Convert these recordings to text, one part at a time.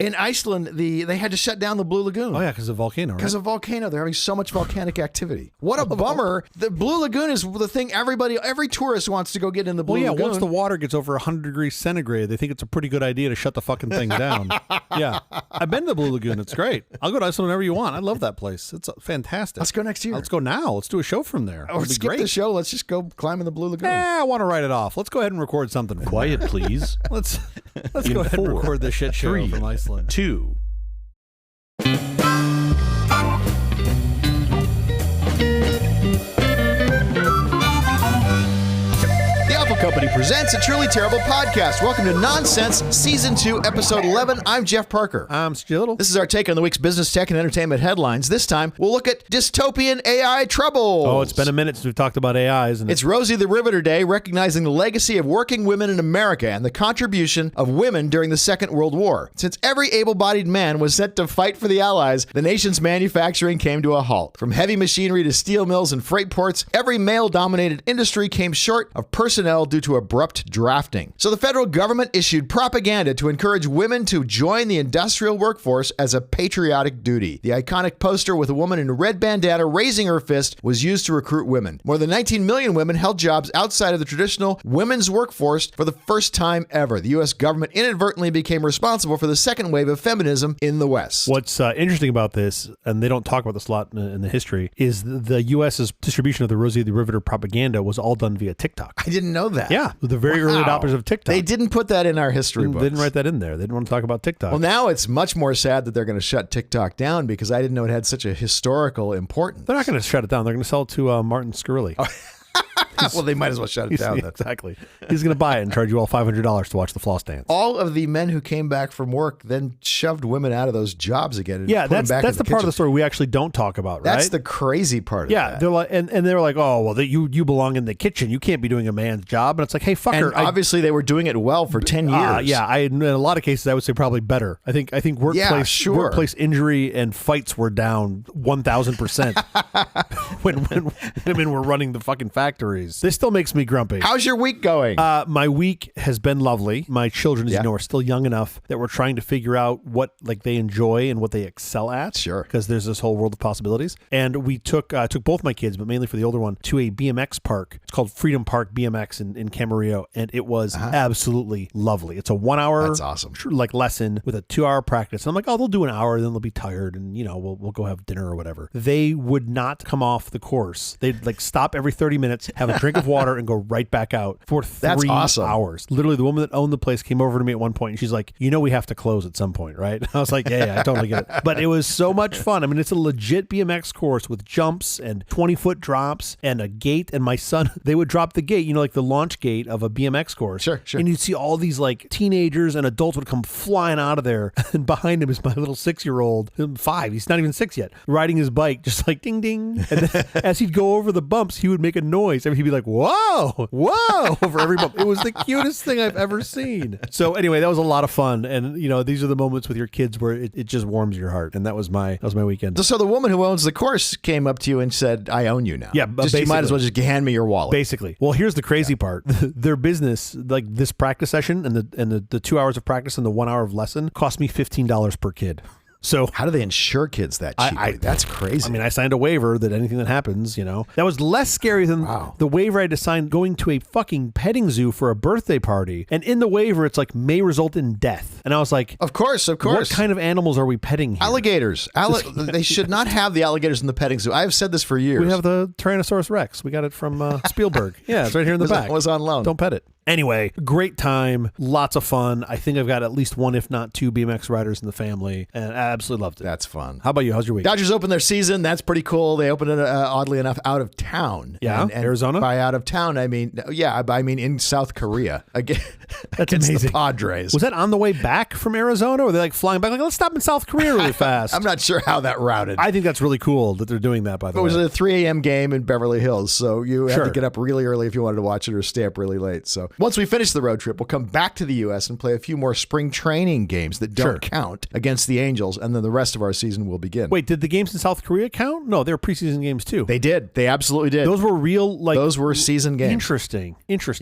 In Iceland, they had to shut down the Blue Lagoon. Oh, yeah, because of volcano, right? Because of volcano. They're having so much volcanic activity. What a bummer. The Blue Lagoon is the thing every tourist wants to go get in the Blue Lagoon. Well, yeah, once the water gets over 100 degrees centigrade, they think it's a pretty good idea to shut the fucking thing down. Yeah. I've been to the Blue Lagoon. It's great. I'll go to Iceland whenever you want. I love that place. It's fantastic. Let's go next year. Let's go now. Let's do a show from there. Or skip the show. Let's just go climb in the Blue Lagoon. I want to write it off. Let's go ahead and record something. Quiet, please. Let's go ahead and record this shit show from Iceland. 2. Company presents a truly terrible podcast. Welcome to Nonsense Season 2, Episode 11. I'm Jeff Parker. I'm Skittle. This is our take on the week's business, tech, and entertainment headlines. This time, we'll look at dystopian AI troubles. Oh, it's been a minute since we've talked about AI, isn't it? It's Rosie the Riveter Day, recognizing the legacy of working women in America and the contribution of women during the Second World War. Since every able-bodied man was sent to fight for the Allies, the nation's manufacturing came to a halt. From heavy machinery to steel mills and freight ports, every male-dominated industry came short of personnel due to abrupt drafting. So the federal government issued propaganda to encourage women to join the industrial workforce as a patriotic duty. The iconic poster with a woman in a red bandana raising her fist was used to recruit women. More than 19 million women held jobs outside of the traditional women's workforce for the first time ever. The U.S. government inadvertently became responsible for the second wave of feminism in the West. What's interesting about this, and they don't talk about this a lot in the history, is the U.S.'s distribution of the Rosie the Riveter propaganda was all done via TikTok. I didn't know that. Yeah, the very early adopters of TikTok. They didn't put that in our history books. They didn't write that in there. They didn't want to talk about TikTok. Well, now it's much more sad that they're going to shut TikTok down because I didn't know it had such a historical importance. They're not going to shut it down. They're going to sell it to Martin Scully. Well, they might as well shut it down. Yeah, exactly. He's going to buy it and charge you all $500 to watch the floss dance. All of the men who came back from work then shoved women out of those jobs again. And yeah, put them back that's in the part of the story we actually don't talk about, right? That's the crazy part of yeah, that. they're like, and they're like, oh, well, you belong in the kitchen. You can't be doing a man's job. And it's like, hey, fucker. And obviously, they were doing it well for 10 years. Yeah, in a lot of cases, I would say probably better. I think workplace injury and fights were down 1,000% when women were running the fucking factories. This still makes me grumpy. How's your week going? My week has been lovely. My children, as you know, are still young enough that we're trying to figure out what they enjoy and what they excel at. Sure. Because there's this whole world of possibilities. And we took both my kids, but mainly for the older one, to a BMX park. It's called Freedom Park BMX in Camarillo, and it was absolutely lovely. It's a 1 hour That's awesome. lesson with a 2 hour practice. And I'm like, oh, they'll do an hour, then they'll be tired, and we'll go have dinner or whatever. They would not come off the course. They'd stop every 30 minutes, have a drink of water, and go right back out for 3 hours. Literally, the woman that owned the place came over to me at one point and she's like, we have to close at some point, right? I was like, yeah, I totally get it. But it was so much fun. I mean, it's a legit BMX course with jumps and 20-foot drops and a gate. And my son, they would drop the gate, like the launch gate of a BMX course. Sure. And you'd see all these teenagers and adults would come flying out of there. And behind him is my little 6-year-old, 5, he's not even 6 yet, riding his bike, just like ding, ding. And then as he'd go over the bumps, he would make a noise. I mean, he'd be like, whoa, over every bump. It was the cutest thing I've ever seen. So anyway, that was a lot of fun. And these are the moments with your kids where it just warms your heart. And that was my weekend. So the woman who owns the course came up to you and said, I own you now. Yeah, you might as well just hand me your wallet. Basically. Well, here's the crazy part. Their business, like this practice session and the 2 hours of practice and the 1 hour of lesson cost me $15 per kid. So how do they insure kids that cheaply? That's crazy. I mean, I signed a waiver that anything that happens, that was less scary than the waiver I had to sign going to a fucking petting zoo for a birthday party. And in the waiver, it's like may result in death. And I was like, of course. What kind of animals are we petting here? Alligators. They should not have the alligators in the petting zoo. I've said this for years. We have the Tyrannosaurus Rex. We got it from Spielberg. Yeah, it's right here in the back. It was on loan. Don't pet it. Anyway, great time, lots of fun. I think I've got at least one, if not two, BMX riders in the family, and I absolutely loved it. That's fun. How about you? How's your week? Dodgers opened their season. That's pretty cool. They opened it, oddly enough, out of town. Yeah, and Arizona? By out of town, I mean in South Korea. Again, that's amazing. The Padres. Was that on the way back from Arizona, or were they flying back? Let's stop in South Korea really fast. I'm not sure how that routed. I think that's really cool that they're doing that, by the way. It was a 3 a.m. game in Beverly Hills, so you had to get up really early if you wanted to watch it or stay up really late. So Once we finish the road trip, we'll come back to the U.S. and play a few more spring training games that don't count against the Angels, and then the rest of our season will begin. Wait, did the games in South Korea count? No, they were preseason games too. They did. They absolutely did. Those were real, those were season games. Interesting.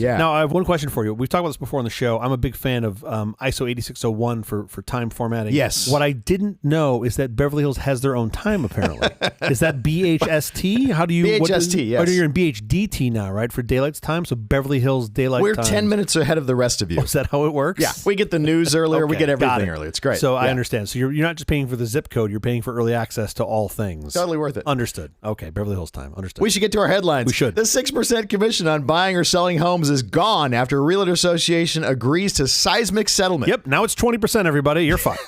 Yeah. Now, I have one question for you. We've talked about this before on the show. I'm a big fan of ISO 8601 for time formatting. Yes. What I didn't know is that Beverly Hills has their own time, apparently. Is that BHST? How do you... BHST, yes. Oh, you're in BHDT now, right? For daylight time? So Beverly Hills daylight We're time. 10 minutes ahead of the rest of you. Oh, is that how it works? Yeah. We get the news earlier. We get everything early. It's great. So I understand. So you're not just paying for the zip code. You're paying for early access to all things. Totally worth it. Understood. Okay. Beverly Hills time. Understood. We should get to our headlines. We should. The 6% commission on buying or selling homes is gone after a Realtor Association agrees to seismic settlement. Yep. Now it's 20%, everybody. You're fucked.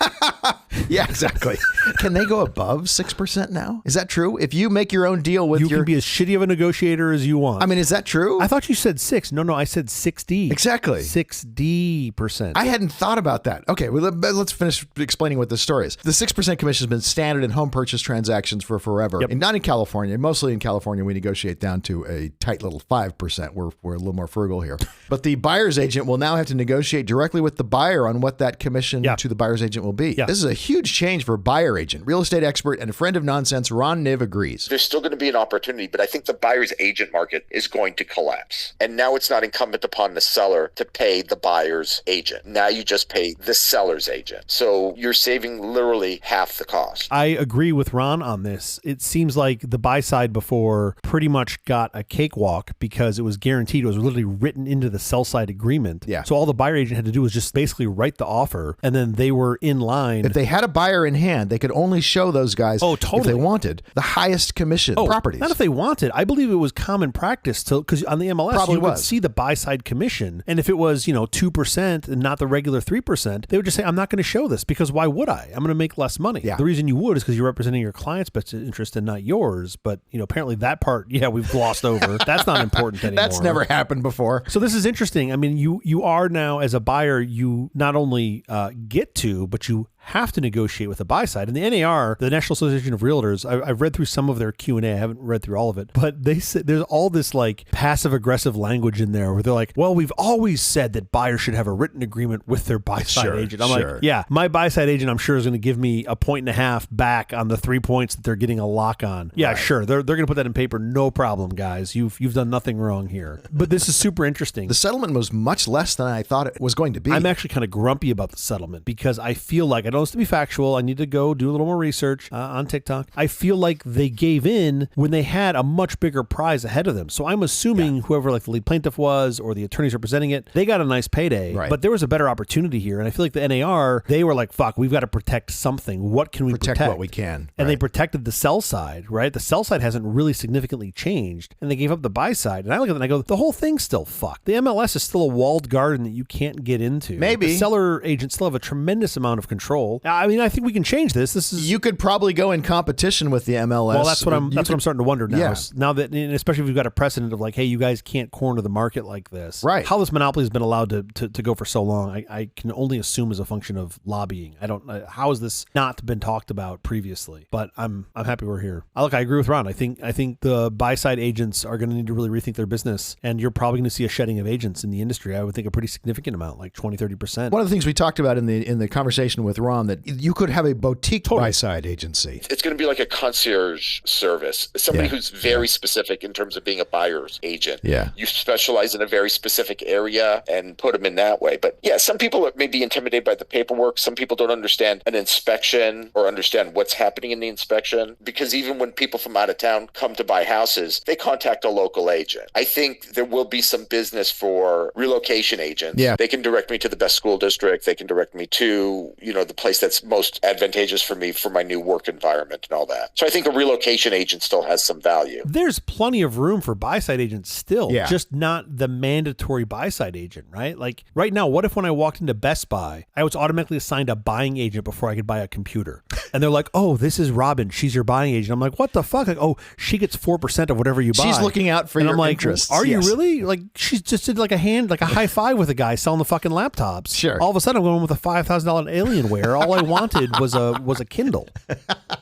Yeah, exactly. Can they go above 6% now? Is that true? If you make your own deal with you can be as shitty of a negotiator as you want. I mean, is that true? I thought you said 6. No, I said 6D. Exactly. 6D%. I hadn't thought about that. Okay, well, let's finish explaining what this story is. The 6% commission has been standard in home purchase transactions for forever. Yep. And not in California. Mostly in California, we negotiate down to a tight little 5%. We're a little more frugal here. But the buyer's agent will now have to negotiate directly with the buyer on what that commission to the buyer's agent will be. Yeah. This is a huge change for buyer agent. Real estate expert and a friend of nonsense, Ron Niv, agrees. There's still going to be an opportunity, but I think the buyer's agent market is going to collapse. And now it's not incumbent upon the seller to pay the buyer's agent. Now you just pay the seller's agent. So you're saving literally half the cost. I agree with Ron on this. It seems like the buy side before pretty much got a cakewalk because it was guaranteed. It was literally written into the sell side agreement. Yeah. So all the buyer agent had to do was just basically write the offer, and then they were in line. If they had a buyer in hand, they could only show those guys, if they wanted, the highest commission properties. Not if they wanted. I believe it was common practice because on the MLS Probably you could see the buy side commission, and if it was 2% and not the regular 3%, they would just say, I'm not going to show this because why would I? I'm going to make less money. Yeah. The reason you would is because you're representing your client's best interest and not yours. But apparently that part, we've glossed over. That's not important anymore. That's never happened before. So this is interesting. I mean, you are now, as a buyer, you not only get to, but you have to negotiate with the buy side. And the NAR, the National Association of Realtors, I've read through some of their Q&A. I haven't read through all of it, but they said there's all this passive aggressive language in there where they're like, well, we've always said that buyers should have a written agreement with their buy side agent. I'm like, yeah, my buy side agent, I'm sure, is going to give me 1.5 points back on the 3 points that they're getting a lock on. Yeah, sure. They're going to put that in paper. No problem, guys. You've done nothing wrong here. But this is super interesting. The settlement was much less than I thought it was going to be. I'm actually kind of grumpy about the settlement because I feel like, I don't know this to be factual, I need to go do a little more research on TikTok. I feel like they gave in when they had a much bigger prize ahead of them. So I'm assuming whoever the lead plaintiff was or the attorneys representing it, they got a nice payday. Right. But there was a better opportunity here. And I feel like the NAR, they were like, fuck, we've got to protect something. What can we protect? What we can. And they protected the sell side, right? The sell side hasn't really significantly changed. And they gave up the buy side. And I look at it and I go, the whole thing's still fucked. The MLS is still a walled garden that you can't get into. Maybe. The seller agents still have a tremendous amount of control. I mean, I think we can change this. You could probably go in competition with the MLS. Well, that's what I'm starting to wonder now. Yeah. Now that, and especially if we've got a precedent of hey, you guys can't corner the market like this. Right. How this monopoly has been allowed to go for so long, I can only assume is a function of lobbying. I don't know. How has this not been talked about previously? But I'm happy we're here. I agree with Ron. I think the buy side agents are going to need to really rethink their business, and you're probably going to see a shedding of agents in the industry. I would think a pretty significant amount, like 20-30%. One of the things we talked about in the conversation with Ron, that you could have a boutique buy side agency. It's going to be like a concierge service. Somebody who's very specific in terms of being a buyer's agent. Yeah. You specialize in a very specific area and put them in that way. But yeah, some people may be intimidated by the paperwork. Some people don't understand an inspection or understand what's happening in the inspection, because even when people from out of town come to buy houses, they contact a local agent. I think there will be some business for relocation agents. Yeah. They can direct me to the best school district. They can direct me to, the place that's most advantageous for me for my new work environment and all that. So I think a relocation agent still has some value. There's plenty of room for buy-side agents still, just not the mandatory buy-side agent, right? Like right now, what if when I walked into Best Buy, I was automatically assigned a buying agent before I could buy a computer? And they're like, oh, this is Robin. She's your buying agent. I'm like, what the fuck? Like, oh, she gets 4% of whatever you buy. She's looking out for your interests. Are you really? Like, she just did like a high five with a guy selling the fucking laptops. Sure. All of a sudden, I'm going with a $5,000 Alienware. All I wanted was a Kindle.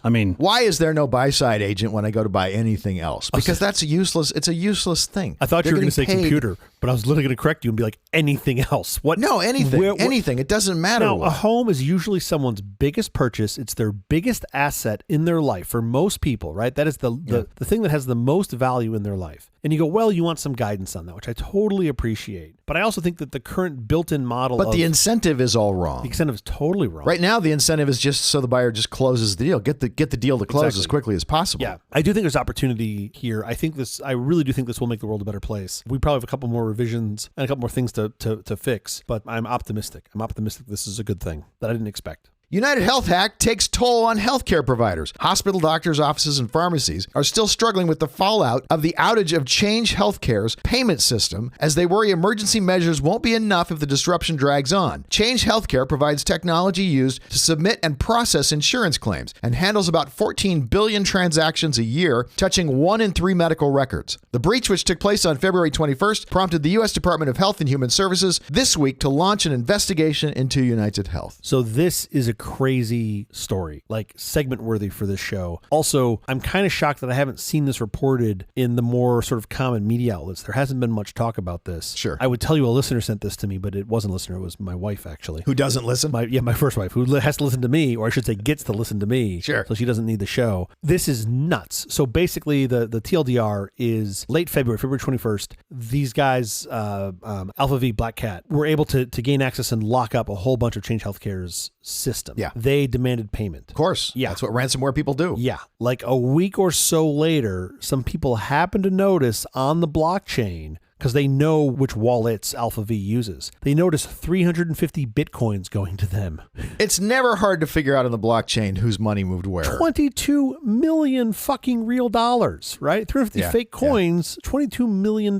I mean, why is there no buy-side agent when I go to buy anything else? Because that's useless. It's a useless thing. I thought you were going to say computer. But I was literally going to correct you and be like, anything else? What? No, anything. Anything. It doesn't matter. Now, what. a home is usually someone's biggest purchase. It's their biggest asset in their life for most people, right? That is the thing that has the most value in their life. And you go, well, you want some guidance on that, which I totally appreciate. But I also think that the current built-in model the incentive is all wrong. The incentive is totally wrong. Right now, the incentive is just so the buyer just closes the deal. Get the deal to close as quickly as possible. Yeah. I do think there's opportunity here. I really do think this will make the world a better place. We probably have a couple more revisions and a couple more things to fix, but I'm optimistic. I'm optimistic this is a good thing that I didn't expect. UnitedHealth hack takes toll on healthcare providers. Hospital doctors' offices and pharmacies are still struggling with the fallout of the outage of Change Healthcare's payment system, as they worry emergency measures won't be enough if the disruption drags on. Change Healthcare provides technology used to submit and process insurance claims and handles about 14 billion transactions a year, touching 1 in 3 medical records. The breach, which took place on February 21st, prompted the U.S. Department of Health and Human Services this week to launch an investigation into UnitedHealth. So this is a crazy story, like segment worthy for this show. Also, I'm kind of shocked that I haven't seen this reported in the more sort of common media outlets. There hasn't been much talk about this. Sure. I would tell you a listener sent this to me, but it wasn't a listener. It was my wife, actually. Who doesn't listen? My first wife, who has to listen to me, or I should say gets to listen to me. Sure. So she doesn't need the show. This is nuts. So basically, the TLDR is late February 21st. These guys, Alpha V, Black Cat, were able to gain access and lock up a whole bunch of Change Healthcare's system. Yeah. They demanded payment. Of course. Yeah. That's what ransomware people do. Yeah. Like a week or so later, some people happened to notice on the blockchain, because they know which wallets Alpha V uses, they noticed 350 Bitcoins going to them. It's never hard to figure out on the blockchain whose money moved where. 22 million fucking real dollars, right? 350 fake coins, $22 million.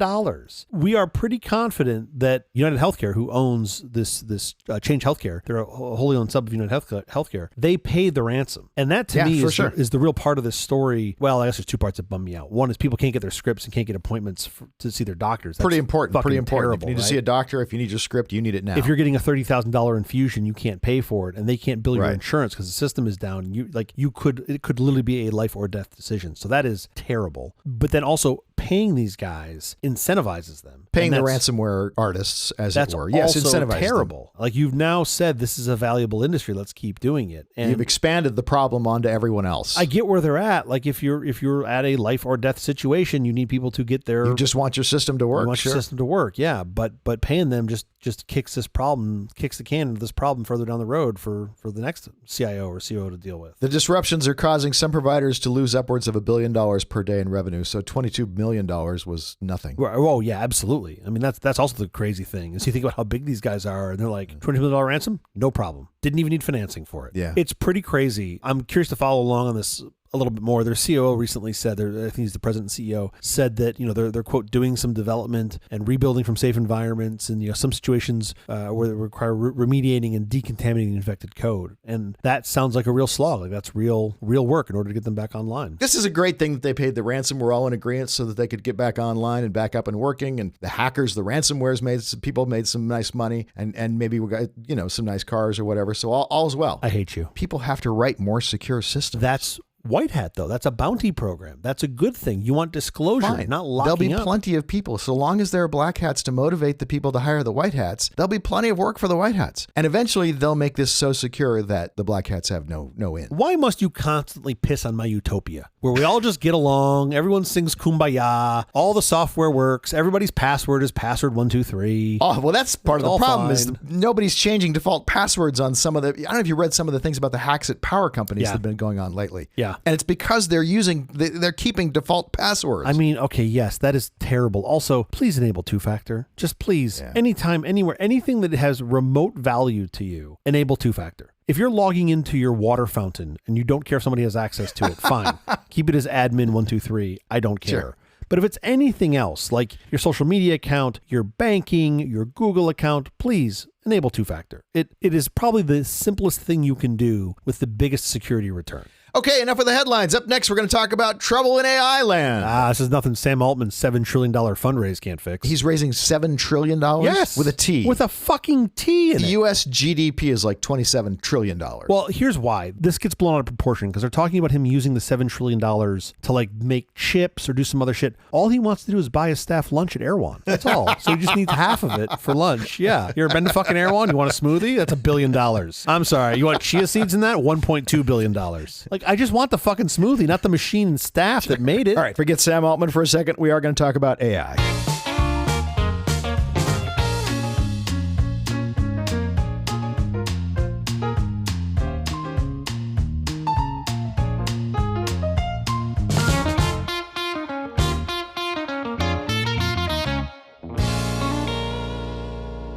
We are pretty confident that UnitedHealthcare, who owns this Change Healthcare, they're a wholly owned sub of UnitedHealthcare, they paid the ransom. And that to me is the real part of this story. Well, I guess there's two parts that bum me out. One is people can't get their scripts and can't get appointments to see their doctors. That's pretty important. Pretty important. Terrible, if you need to see a doctor, if you need your script, you need it now. If you're getting a $30,000 infusion, you can't pay for it, and they can't bill your insurance because the system is down. It could literally be a life or death decision. So that is terrible. But then also paying these guys incentivizes them. Paying the ransomware artists, as it were. Yes, also incentivizes terrible. them. Like, you've now said this is a valuable industry. Let's keep doing it. And you've expanded the problem onto everyone else. I get where they're at. Like, if you're at a life or death situation, you need people to get their. You just want your system to work. You want your system to work. Yeah, but paying them just kicks the can into this problem further down the road for the next CIO or COO to deal with. The disruptions are causing some providers to lose upwards of $1 billion per day in revenue. So $22 million was nothing. Oh yeah, absolutely. I mean, that's also the crazy thing is you think about how big these guys are, and they're like $22 million ransom, no problem. Didn't even need financing for it. Yeah, it's pretty crazy. I'm curious to follow along on this a little bit more. Their COO recently said, I think he's the president and CEO, said that they're quote doing some development and rebuilding from safe environments, and some situations where they require remediating and decontaminating infected code, and that sounds like a real slog. Like, that's real work in order to get them back online. This is a great thing that they paid the ransom. We're all in agreement so that they could get back online and back up and working. And the hackers, the ransomwares made some nice money, and maybe we got some nice cars or whatever. So all's well. I hate you. People have to write more secure systems. That's White Hat, though. That's a bounty program. That's a good thing. You want disclosure, Fine. not locking up. There'll be plenty of people. So long as there are black hats to motivate the people to hire the white hats, there'll be plenty of work for the white hats. And eventually they'll make this so secure that the black hats have no in. Why must you constantly piss on my utopia, where we all just get along, everyone sings Kumbaya, all the software works, everybody's password is password 123. Oh, well, that's part of the problem is fine. nobody's changing default passwords on some of the, I don't know if you read some of the things about the hacks at power companies that have been going on lately. Yeah. And it's because they're keeping default passwords. I mean, okay, yes, that is terrible. Also, please enable two-factor. Just please, anytime, anywhere, anything that has remote value to you, enable two-factor. If you're logging into your water fountain and you don't care if somebody has access to it, fine. Keep it as admin 123. I don't care. Sure. But if it's anything else, like your social media account, your banking, your Google account, please enable two-factor. It is probably the simplest thing you can do with the biggest security return. Okay, enough of the headlines. Up next, we're going to talk about trouble in AI land. This is nothing Sam Altman's $7 trillion fundraise can't fix. He's raising $7 trillion? Yes. With a T. With a fucking T in The it. U.S. GDP is like $27 trillion. Well, here's why. This gets blown out of proportion because they're talking about him using the $7 trillion to like make chips or do some other shit. All he wants to do is buy his staff lunch at Erewhon. That's all. So he just needs half of it for lunch. Yeah. You ever been to fucking Erewhon? You want a smoothie? That's $1 billion. I'm sorry. You want chia seeds in that? $1.2 billion. Like, I just want the fucking smoothie, not the machine and staff that made it. All right, forget Sam Altman for a second. We are going to talk about AI.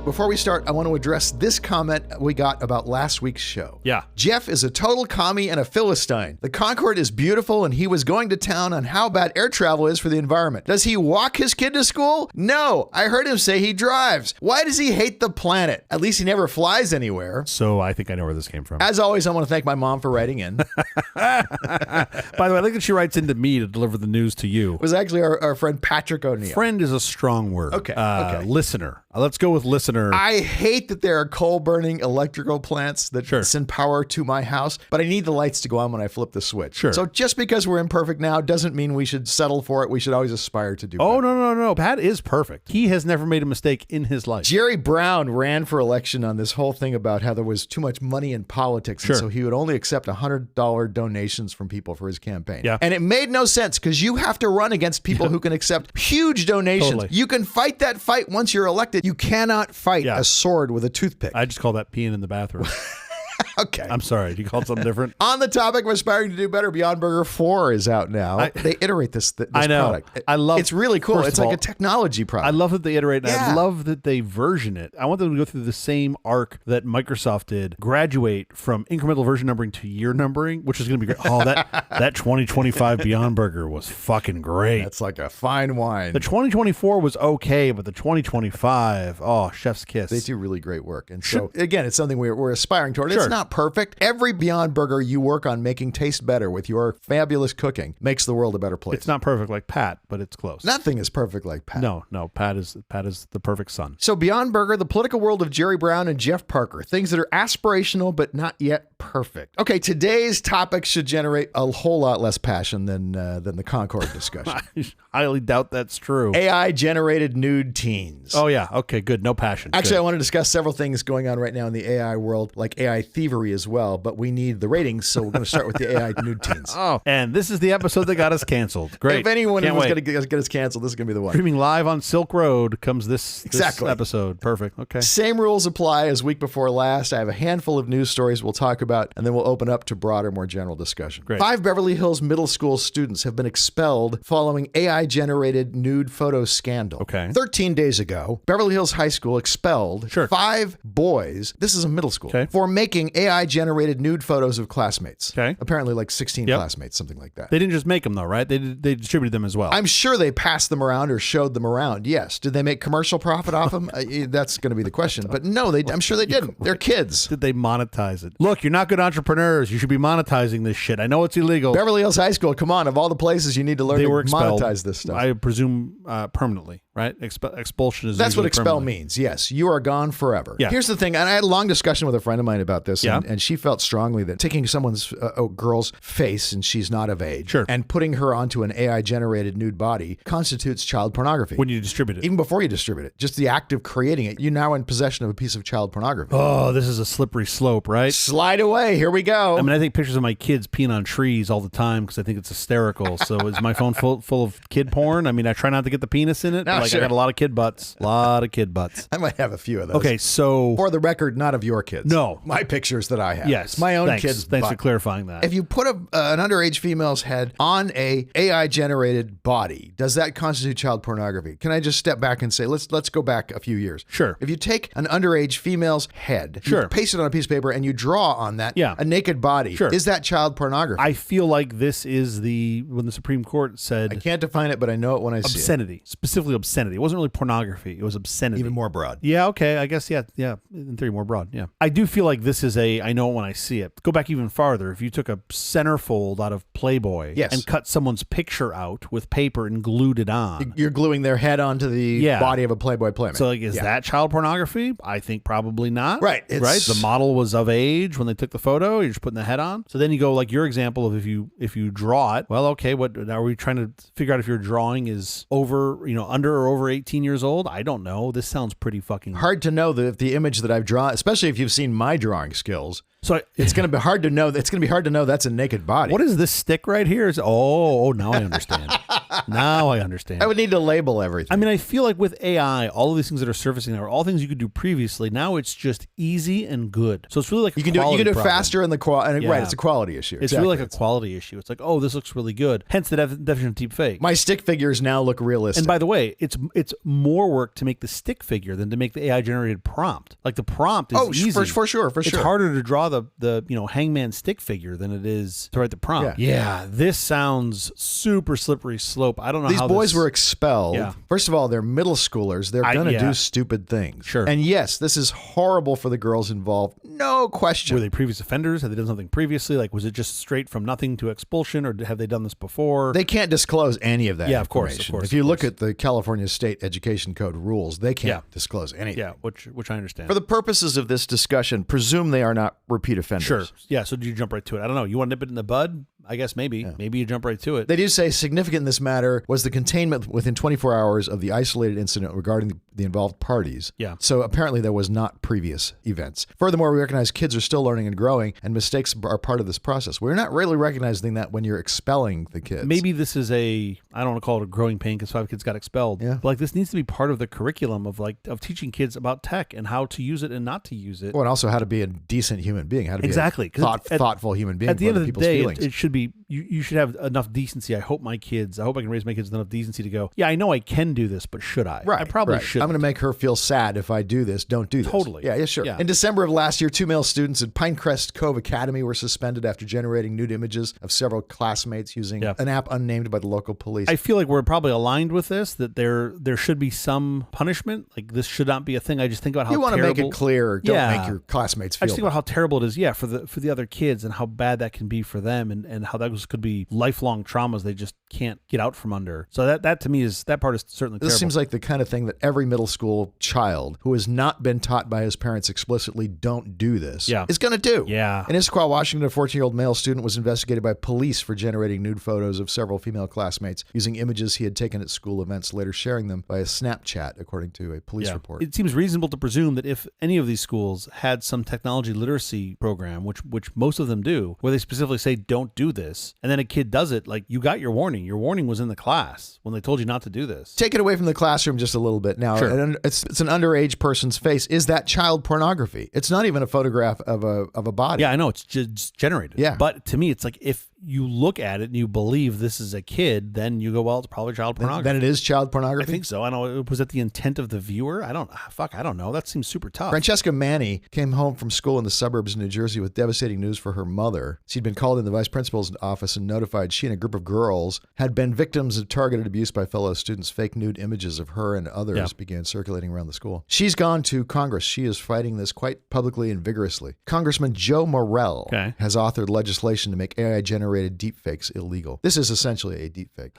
Before we start, I want to address this comment we got about last week's show. Yeah. Jeff is a total commie and a Philistine. The Concorde is beautiful, and he was going to town on how bad air travel is for the environment. Does he walk his kid to school? No. I heard him say he drives. Why does he hate the planet? At least he never flies anywhere. So I think I know where this came from. As always, I want to thank my mom for writing in. By the way, I think that she writes into me to deliver the news to you. It was actually our friend Patrick O'Neill. Friend is a strong word. Okay. Listener. Let's go with listener. I hate that there are coal-burning electrical plants that send power to my house, but I need the lights to go on when I flip the switch. Sure. So just because we're imperfect now doesn't mean we should settle for it. We should always aspire to do better. Oh, no. Pat is perfect. He has never made a mistake in his life. Jerry Brown ran for election on this whole thing about how there was too much money in politics, and so he would only accept $100 donations from people for his campaign. Yeah. And it made no sense because you have to run against people who can accept huge donations. Totally. You can fight that fight once you're elected. You cannot fight a sword with a toothpick. I just call that peeing in the bathroom. Okay. I'm sorry. You called something different? On the topic of aspiring to do better, Beyond Burger 4 is out now. They iterate this I know. product. I love It's really cool. first It's of like all, a technology product. I love that they iterate. And Yeah. I love that they version it. I want them to go through the same arc that Microsoft did. Graduate from incremental version numbering to year numbering, which is going to be great. Oh, that 2025 Beyond Burger was fucking great. That's like a fine wine. The 2024 was okay, but the 2025, oh, chef's kiss. They do really great work. And so, again, it's something we're aspiring toward. It's not perfect. Every Beyond Burger you work on making taste better with your fabulous cooking makes the world a better place. It's not perfect like Pat, but it's close. Nothing is perfect like Pat. No, Pat is the perfect son. So Beyond Burger, the political world of Jerry Brown and Jeff Parker, things that are aspirational but not yet perfect. Okay, today's topic should generate a whole lot less passion than the Concorde discussion. I highly doubt that's true. AI-generated nude teens. Oh, yeah. Okay, good. No passion. Actually, Good. I want to discuss several things going on right now in the AI world, like AI thievery as well, but we need the ratings, so we're going to start with the AI nude teens. Oh, and this is the episode that got us canceled. Great. If anyone Can't was wait. going to get us canceled, this is going to be the one. Streaming live on Silk Road comes this Exactly. episode. Perfect. Okay. Same rules apply as week before last. I have a handful of news stories we'll talk about, and then we'll open up to broader, more general discussion. Great. 5 Beverly Hills middle school students have been expelled following AI-generated nude photo scandal. Okay. 13 days ago, Beverly Hills High School expelled 5 boys, this is a middle school, for making AI-generated nude photos of classmates. Okay. Apparently like 16 classmates, something like that. They didn't just make them, though, right? They distributed them as well. I'm sure they passed them around or showed them around. Yes. Did they make commercial profit off them? That's going to be the question. But no, I'm sure they didn't. They're kids. Did they monetize it? Look, you're not good entrepreneurs. You should be monetizing this shit. I know it's illegal. Beverly Hills High School, come on. Of all the places you need to learn They to were expelled, monetize this stuff. I presume permanently, right? Expulsion is That's what usually expel permanently. means. Yes. You are gone forever. Yeah. Here's the thing. And I had a long discussion with a friend of mine about this. Yeah. And she felt strongly that taking someone's girl's face, and she's not of age, Sure. and putting her onto an AI-generated nude body constitutes child pornography. When you distribute it. Even before you distribute it. Just the act of creating it, you're now in possession of a piece of child pornography. Oh, this is a slippery slope, right? Slide away. Here we go. I mean, I take pictures of my kids peeing on trees all the time because I think it's hysterical. So is my phone full of kid porn? I mean, I try not to get the penis in it. No, But like, sure. I got a lot of kid butts. A lot of kid butts. I might have a few of those. Okay, so... For the record, not of your kids. No. My pictures that I have. Yes. It's my own Thanks. kids' Thanks butt. for clarifying that. If you put an underage female's head on a AI-generated body, does that constitute child pornography? Can I just step back and say, let's go back a few years? Sure. If you take an underage female's head, you Sure. paste it on a piece of paper, and you draw on that a naked body, Sure. is that child pornography? I feel like this is when the Supreme Court said I can't define it, but I know it when I see it. obscenity, specifically obscenity. It wasn't really pornography. It was obscenity. Even more broad. Yeah, okay. I guess, yeah. In theory, more broad, yeah. I do feel like this is I know when I see it. Go back even farther. If you took a centerfold out of Playboy and cut someone's picture out with paper and glued it on. You're gluing their head onto the body of a Playboy Playmate. So, like, is that child pornography? I think probably not. Right. Right? The model was of age when they took the photo. You're just putting the head on. So then you go, like your example of if you draw it, well, okay, what are we trying to figure out if your drawing is under or over 18 years old? I don't know. This sounds pretty fucking hard to know that if the image that I've drawn, especially if you've seen my drawing skills. So it's going to be hard to know. It's going to be hard to know that's a naked body. What is this stick right here? Now I understand. Now I understand. I would need to label everything. I mean, I feel like with AI, all of these things that are surfacing now are all things you could do previously. Now it's just easy and good. So it's really like you can do it faster in the quality. Right, it's a quality issue. It's really like a quality issue. It's like, oh, this looks really good. Hence the definition of deep fake. My stick figures now look realistic. And by the way, it's more work to make the stick figure than to make the AI generated prompt. Like the prompt is easy. For sure. It's harder to draw the hangman stick figure than it is to write the prompt. Yeah, this sounds super slippery slope. I don't know These how boys were expelled. Yeah. First of all, they're middle schoolers. They're going to do stupid things. Sure. And yes, this is horrible for the girls involved. No question. Were they previous offenders? Had they done something previously? Like, was it just straight from nothing to expulsion, or have they done this before? They can't disclose any of that information. Of course. If you look at the California State Education Code rules, they can't disclose anything. Yeah, which I understand. For the purposes of this discussion, presume they are not repeat offenders. Sure. Yeah, so do you jump right to it? I don't know. You want to nip it in the bud? I guess maybe. Yeah. Maybe you jump right to it. They do say significant in this matter was the containment within 24 hours of the isolated incident regarding the involved parties. Yeah. So apparently there was not previous events. Furthermore, we recognize kids are still learning and growing, and mistakes are part of this process. We're not really recognizing that when you're expelling the kids. Maybe this is I don't want to call it a growing pain because 5 kids got expelled. Yeah. But like this needs to be part of the curriculum of teaching kids about tech and how to use it and not to use it. Well, and also how to be a decent human being, how to be a thoughtful human being. At the end of the day, it should be you should have enough decency. I hope I can raise my kids with enough decency to go, yeah, I know I can do this, but should I? Right. I probably should. I'm going to make her feel sad if I do this. Don't do this. Totally. Yeah, sure. Yeah. In December of last year, 2 male students at Pinecrest Cove Academy were suspended after generating nude images of several classmates using an app unnamed by the local police. I feel like we're probably aligned with this, that there should be some punishment. Like this should not be a thing. I just think about how you want terrible, to make it clear. Don't make your classmates feel I just think about how terrible it is, for the other kids and how bad that can be for them and how that could be lifelong traumas they just can't get out from under. So that to me that part is certainly terrible. This seems like the kind of thing that every middle school child who has not been taught by his parents explicitly don't do this is going to do. Yeah. In Issaquah, Washington, a 14-year-old male student was investigated by police for generating nude photos of several female classmates using images he had taken at school events, later sharing them by a Snapchat, according to a police report. It seems reasonable to presume that if any of these schools had some technology literacy program, which most of them do, where they specifically say don't do this, and then a kid does it, like you got your warning. Your warning was in the class when they told you not to do this. Take it away from the classroom just a little bit. Now, it's an underage person's face. Is that child pornography? It's not even a photograph of a body. Yeah, I know. It's just generated. Yeah. But to me, it's like if you look at it and you believe this is a kid, then you go, well, it's probably child pornography. Then it is child pornography? I think so. I know. Was that the intent of the viewer? I don't know. That seems super tough. Francesca Manny came home from school in the suburbs of New Jersey with devastating news for her mother. She'd been called in the vice principal's office and notified she and a group of girls had been victims of targeted abuse by fellow students. Fake nude images of her and others began circulating around the school. She's gone to Congress. She is fighting this quite publicly and vigorously. Congressman Joe Morrell has authored legislation to make AI-generated deepfakes illegal. This is essentially a deepfake.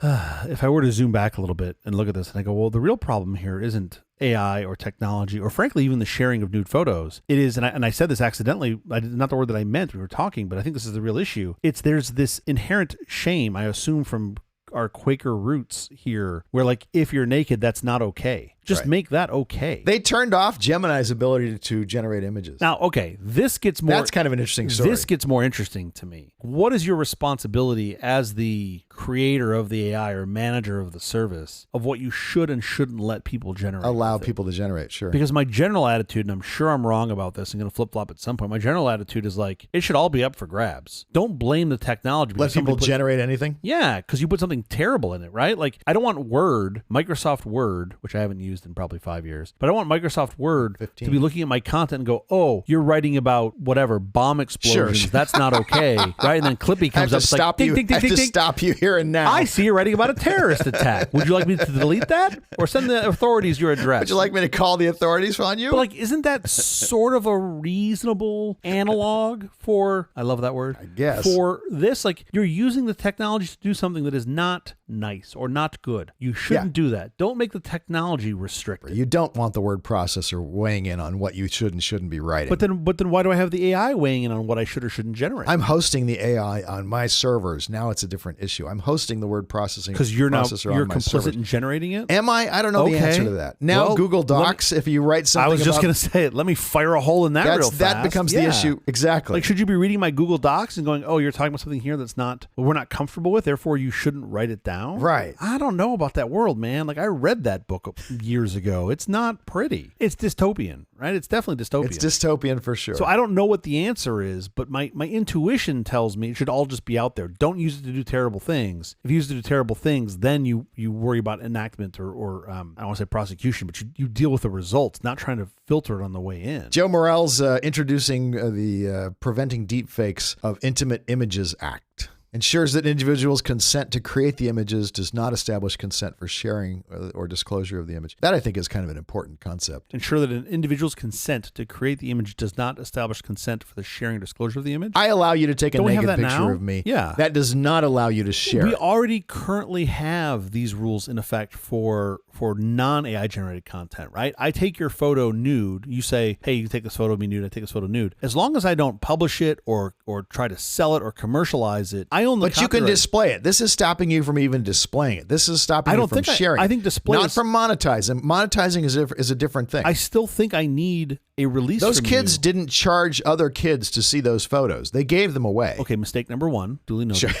If I were to zoom back a little bit and look at this and I go, well, the real problem here isn't AI or technology or frankly even the sharing of nude photos. It is, and I said this accidentally, not the word that I meant, we were talking, but I think this is the real issue. There's this inherent shame, I assume, from our Quaker roots here, where like if you're naked, that's not okay. Just make that okay. They turned off Gemini's ability to generate images. Now, okay, this gets more... That's kind of an interesting story. This gets more interesting to me. What is your responsibility as the creator of the AI or manager of the service of what you should and shouldn't let people generate? Allow people to generate, sure. Because my general attitude, and I'm sure I'm wrong about this, I'm going to flip-flop at some point, my general attitude is like, it should all be up for grabs. Don't blame the technology. Let people generate anything? Yeah, because you put something terrible in it, right? Like, I don't want Word, Microsoft Word, which I haven't used used in probably 5 years. But I want Microsoft Word 15. to be looking at my content and go, oh, you're writing about whatever, bomb explosions. Sure. That's not okay. Right? And then Clippy I have comes to up. It's stop like, you. ding, ding, I ding, have to ding, ding. stop you here and now. I see you're writing about a terrorist attack. Would you like me to delete that? Or send the authorities your address? Would you like me to call the authorities on you? But like, isn't that sort of a reasonable analog for, I love that word, I guess. for this? Like, you're using the technology to do something that is not nice or not good. You shouldn't do that. Don't make the technology restricted. You don't want the word processor weighing in on what you should and shouldn't be writing. But then why do I have the AI weighing in on what I should or shouldn't generate? I'm hosting the AI on my servers. Now it's a different issue. I'm hosting the word processing Because you're processor on my complicit servers. in generating it? Am I? I don't know the Okay. answer to that. Now Well, Google Docs, if you write something I was just about- going to say it. Let me fire a hole in that real fast. that becomes the Yeah. issue. Exactly. Like, should you be reading my Google Docs and going, oh, you're talking about something here that's not, we're not comfortable with, therefore you shouldn't write it down? Right. I don't know about that world, man. Like, I read that book years ago. It's not pretty. It's dystopian, right? It's definitely dystopian. It's dystopian for sure. So I don't know what the answer is, but my intuition tells me it should all just be out there. Don't use it to do terrible things. If you use it to do terrible things, then you worry about enactment or I don't want to say prosecution, but you deal with the results, not trying to filter it on the way in. Joe Morell's introducing the Preventing Deepfakes of Intimate Images Act. Ensures that individuals' consent to create the images does not establish consent for sharing or disclosure of the image. That, I think, is kind of an important concept. Ensure that an individual's consent to create the image does not establish consent for the sharing or disclosure of the image. I allow you to take a Don't we have naked that picture now? of me. Yeah. That does not allow you to share. We already currently have these rules in effect for non-AI generated content, right? I take your photo nude. You say, hey, you can take this photo of me nude. I take this photo nude. As long as I don't publish it or try to sell it or commercialize it, I own the But you can copyright. display it. This is stopping you from even displaying it. This is stopping you from sharing. I think display not is- from monetizing. Monetizing is a different thing. I still think I need a release. Those from kids you. didn't charge other kids to see those photos. They gave them away. Okay, mistake number one. Duly noted. Sure.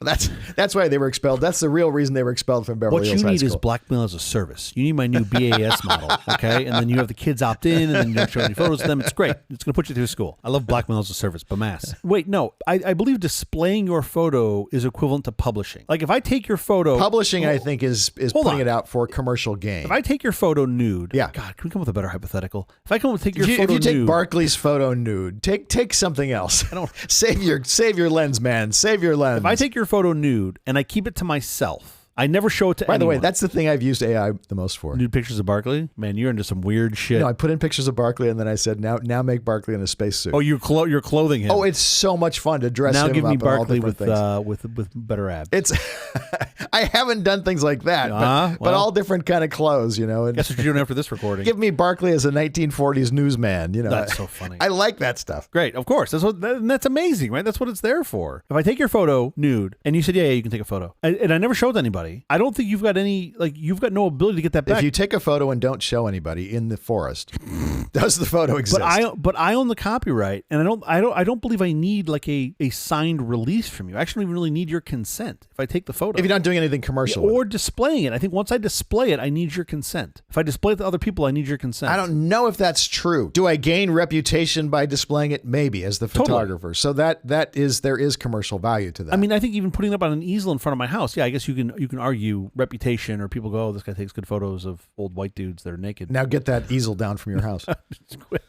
That's why they were expelled. That's the real reason they were expelled from Beverly What Hills you High need School. is blackmail as a service. You need my new BAS model, okay? And then you have the kids opt in, and then you don't show any photos of them. It's great. It's going to put you through school. I love blackmail as a service, but mass. Wait, no. I believe displaying your photo is equivalent to publishing. Like, if I take your photo... Publishing, I think, is Hold putting on. it out for commercial gain. If I take your photo nude... Yeah. God, can we come up with a better hypothetical? If I come and take your If photo you take nude... Barkley's photo nude, take something else. I don't save your lens, man. Save your lens. If I take your photo nude and I keep it to myself... I never show it to By the anyone. way, that's the thing I've used AI the most for. Nude pictures of Barkley? Man, you're into some weird shit. No, I put in pictures of Barkley, and then I said, now make Barkley in a spacesuit. Oh, you're clothing him. Oh, it's so much fun to dress now him give up me in all Barkley different with things. with better abs. It's I haven't done things like that, but well. all different kind of clothes, you know. And Guess what you're doing after this recording? give me Barkley as a 1940s newsman, you know. That's so funny. I like that stuff. Great, of course. That's amazing, right? That's what it's there for. If I take your photo nude and you said, yeah, you can take a photo, and I never showed anybody, I don't think you've got any, like, you've got no ability to get that back. If you take a photo and don't show anybody in the forest, does the photo exist? But I own the copyright, and I don't believe I need like a signed release from you. I actually don't even really need your consent if I take the photo. if you're not doing anything commercial. with or displaying it. I think once I display it, I need your consent. If I display it to other people, I need your consent. I don't know if that's true. Do I gain reputation by displaying it? Maybe, as the photographer. So there is commercial value to that. I mean, I think even putting it up on an easel in front of my house, yeah, I guess you can argue reputation, or people go, oh, this guy takes good photos of old white dudes that are naked. Now get that easel down from your house. It's quick.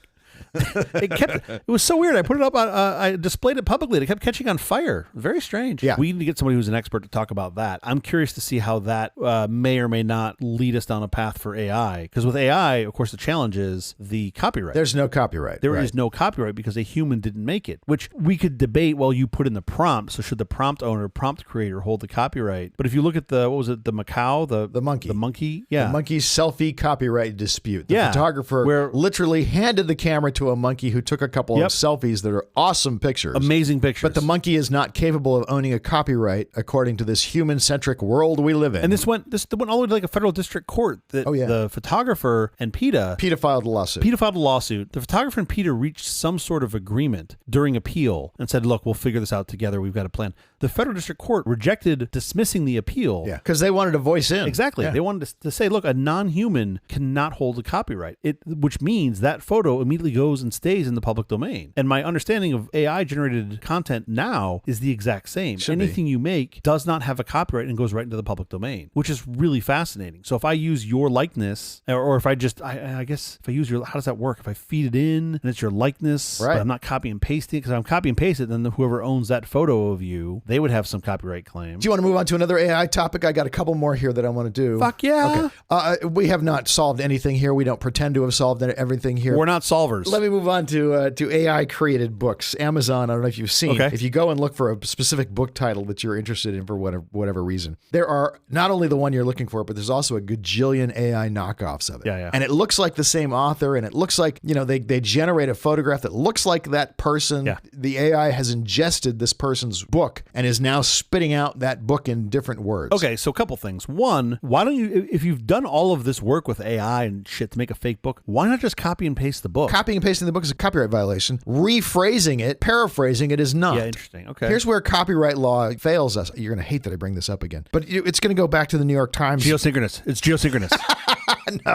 It was so weird. I put it up on, I displayed it publicly. It kept catching on fire. Very strange. Yeah. We need to get somebody who's an expert to talk about that. I'm curious to see how that may or may not lead us down a path for AI. Because with AI, of course, the challenge is the copyright. There's no copyright. There is right. no copyright because a human didn't make it, which we could debate. Well, you put in the prompt, so should the prompt owner, prompt creator hold the copyright? But if you look at the macaw, the monkey, yeah. The monkey selfie copyright dispute. The Yeah, photographer where- literally handed the camera to a monkey who took a couple Yep. of selfies that are awesome pictures. Amazing pictures. But the monkey is not capable of owning a copyright according to this human-centric world we live in. And this went all the way to like a federal district court. Oh, yeah. The photographer and PETA filed a lawsuit. PETA filed a lawsuit. The photographer and PETA reached some sort of agreement during appeal and said, look, we'll figure this out together. We've got a plan. The federal district court rejected dismissing the appeal. Yeah, because they wanted to voice in. Exactly. Yeah. They wanted to say, look, a non-human cannot hold a copyright, which means that photo immediately immediately goes and stays in the public domain. And my understanding of AI generated content now is the exact same. Anything you make does not have a copyright and goes right into the public domain, which is really fascinating. So if I use your likeness, or if I just, I guess if I use your, how does that work? If I feed it in and it's your likeness, but I'm not copy and pasting it, because I'm copy and paste it, then whoever owns that photo of you, they would have some copyright claim. Do you want to move on to another AI topic? I got a couple more here that I want to do. Fuck yeah. Okay. We have not solved anything here. We don't pretend to have solved everything here. We're not solvers. Let me move on to AI created books. Amazon, I don't know if you've seen. If you go and look for a specific book title that you're interested in for whatever reason, there are not only the one you're looking for, but there's also a gajillion AI knockoffs of it. Yeah. And it looks like the same author, and it looks like, they generate a photograph that looks like that person. Yeah. The AI has ingested this person's book and is now spitting out that book in different words. Okay, so a couple things. One, why don't you, if you've done all of this work with AI and shit to make a fake book, why not just copy and paste the book? Copying and pasting the book is a copyright violation. Rephrasing it, paraphrasing it is not. Yeah, interesting. Okay. Here's where copyright law fails us. You're going to hate that I bring this up again, but it's going to go back to the New York Times. Geosynchronous. It's geosynchronous.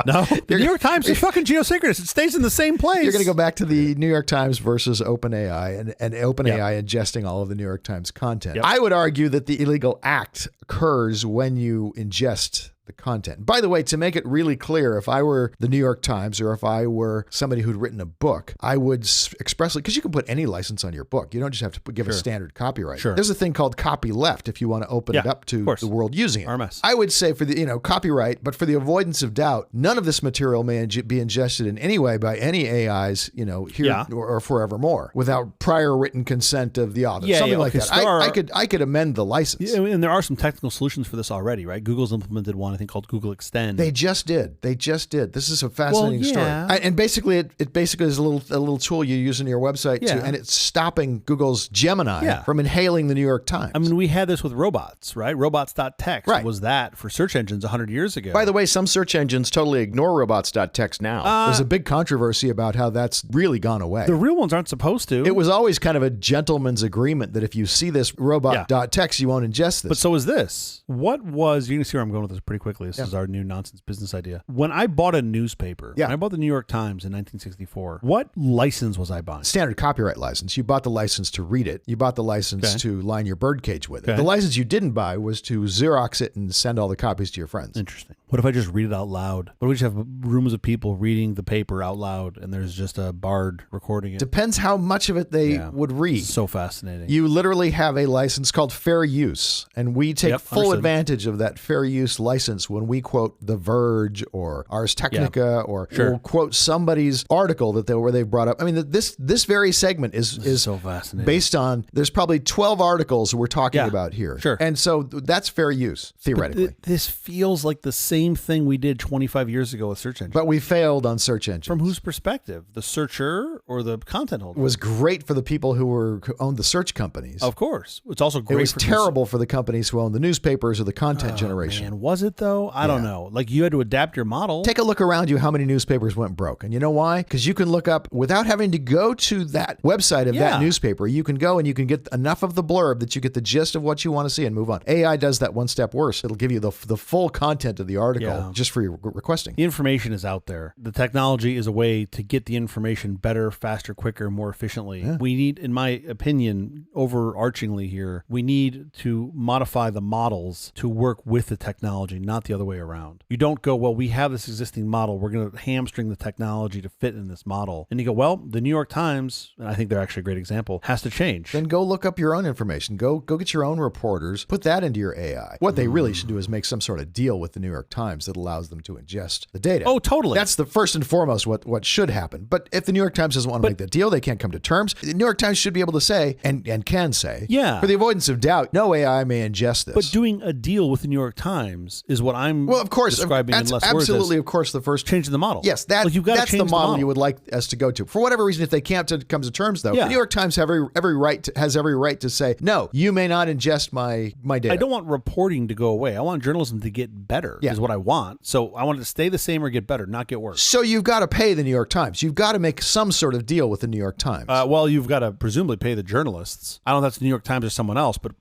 No? The New York Times is fucking geosynchronous. It stays in the same place. You're going to go back to the New York Times versus OpenAI and OpenAI ingesting all of the New York Times content. I would argue that the illegal act occurs when you ingest the content. By the way, to make it really clear, if I were the New York Times or if I were somebody who'd written a book, I would expressly, because you can put any license on your book. You don't just have to give a standard copyright. There's a thing called copyleft if you want to open it up to the world using it. RMS. I would say for the, copyright, but for the avoidance of doubt, none of this material may be ingested in any way by any AIs, here or forevermore without prior written consent of the author. Something like that. So I could amend the license. Yeah, and there are some technical solutions for this already, right? Google's implemented one, I think, called Google Extend. They just did. This is a fascinating story. And basically, it basically is a little tool you use in your website, and it's stopping Google's Gemini from inhaling the New York Times. I mean, we had this with robots, right? Robots.txt was that for search engines 100 years ago. By the way, some search engines totally ignore robots.txt now. There's a big controversy about how that's really gone away. The real ones aren't supposed to. It was always kind of a gentleman's agreement that if you see this robot.txt, you won't ingest this. But so is this. What was, you're going to see where I'm going with this pretty quickly. This is our new nonsense business idea. When I bought a newspaper, when I bought the New York Times in 1964, what license was I buying? Standard copyright license. You bought the license to read it. You bought the license to line your birdcage with it. The license you didn't buy was to Xerox it and send all the copies to your friends. Interesting. What if I just read it out loud? What if we just have rooms of people reading the paper out loud and there's just a bard recording it? Depends how much of it they would read. So fascinating. You literally have a license called fair use, and we take full advantage of that fair use license when we quote The Verge or Ars Technica or we'll quote somebody's article where they brought up. I mean, this very segment is so fascinating. Based on, there's probably 12 articles we're talking about here. And so that's fair use, theoretically. This feels like the same thing we did 25 years ago with search engines. But we failed on search engines. From whose perspective? The searcher or the content holder? It was great for the people who owned the search companies. Of course. It's also great. It was terrible for the companies who owned the newspapers or the content generation. Man, was it though? I don't know. Like, you had to adapt your model. Take a look around you how many newspapers went broke. And you know why? Because you can look up, without having to go to that website of that newspaper, you can go and you can get enough of the blurb that you get the gist of what you want to see and move on. AI does that one step worse. It'll give you the full content of the article just for your requesting. The information is out there. The technology is a way to get the information better, faster, quicker, more efficiently. We need, in my opinion, overarchingly here, we need to modify the models to work with the technology, not the other way around. You don't go, well, we have this existing model. We're going to hamstring the technology to fit in this model. And you go, well, the New York Times, and I think they're actually a great example, has to change. Then go look up your own information. Go get your own reporters. Put that into your AI. What they really should do is make some sort of deal with the New York Times that allows them to ingest the data. Oh, totally. That's the first and foremost what should happen. But if the New York Times doesn't want to make that deal, they can't come to terms. The New York Times should be able to say, and can say, for the avoidance of doubt, no AI may ingest this. But doing a deal with the New York Times is what I'm describing in less words. Absolutely, of course, the first changing the model. Yes, that's the model you would like us to go to. For whatever reason, if they can't come to terms, though, the New York Times has every right to say, no, you may not ingest my data. I don't want reporting to go away. I want journalism to get better. Yeah, what I want. So I want it to stay the same or get better, not get worse. So you've got to pay the New York Times. You've got to make some sort of deal with the New York Times. Well, you've got to presumably pay the journalists. I don't know if that's the New York Times or someone else, but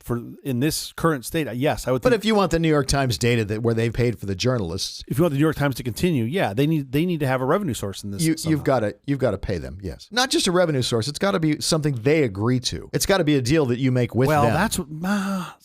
in this current state, yes, I would think. But if you want the New York Times data where they paid for the journalists, if you want the New York Times to continue, yeah, they need to have a revenue source in this. You've got to pay them. Yes, not just a revenue source. It's got to be something they agree to. It's got to be a deal that you make with them. Well,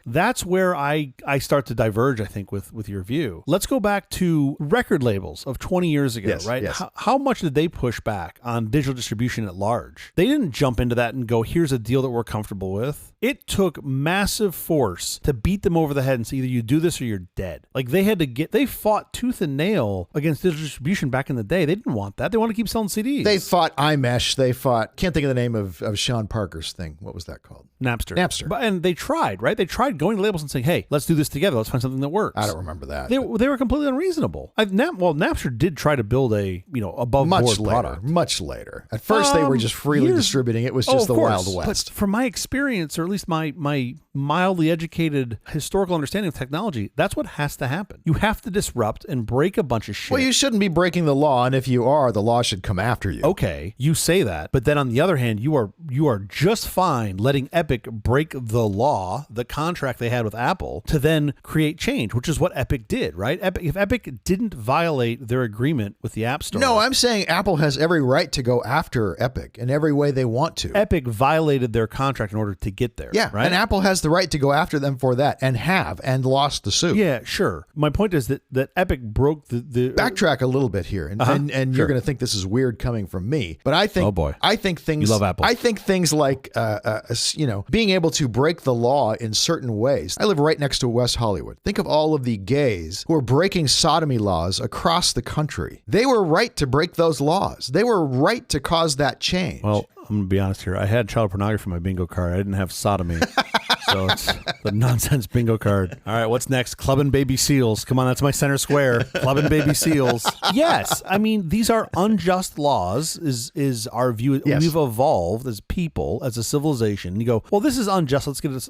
that's where I start to diverge, I think, with your view. Let's go back to record labels of 20 years ago, right? Yes. How much did they push back on digital distribution at large? They didn't jump into that and go, here's a deal that we're comfortable with. It took massive force to beat them over the head and say either you do this or you're dead. Like they fought tooth and nail against digital distribution back in the day. They didn't want that. They wanted to keep selling CDs. They fought iMesh. They fought, can't think of the name of Sean Parker's thing. What was that called? Napster. And they tried, right? They tried going to labels and saying, hey, let's do this together. Let's find something that works. I don't remember that. They were completely unreasonable. Napster did try to build a above board product. Much later. At first, they were just freely distributing. It was just the Wild West. But from my experience, or at least my mildly educated historical understanding of technology, that's what has to happen. You have to disrupt and break a bunch of shit. Well, you shouldn't be breaking the law, and if you are, the law should come after you. Okay, you say that, but then on the other hand, you are just fine letting Epic break the law, the contract they had with Apple, to then create change, which is what Epic did, right? If Epic didn't violate their agreement with the App Store. No, I'm saying Apple has every right to go after Epic in every way they want to. Epic violated their contract in order to get there. Yeah, right? And Apple has the right to go after them for that and lost the suit. Yeah, sure. My point is that Epic broke the backtrack a little bit here, and sure. You're going to think this is weird coming from me, but I think, oh boy, I think things. You love Apple. I think things like being able to break the law in certain ways. I live right next to West Hollywood. Think of all of the gays who are breaking sodomy laws across the country. They were right to break those laws. They were right to cause that change. Well, I'm going to be honest here. I had child pornography in my bingo card. I didn't have sodomy. So it's the nonsense bingo card. All right, what's next? Clubbing baby seals. Come on, that's my center square. Clubbing baby seals. Yes, I mean, these are unjust laws is our view. Yes. We've evolved as people, as a civilization. You go, well, this is unjust.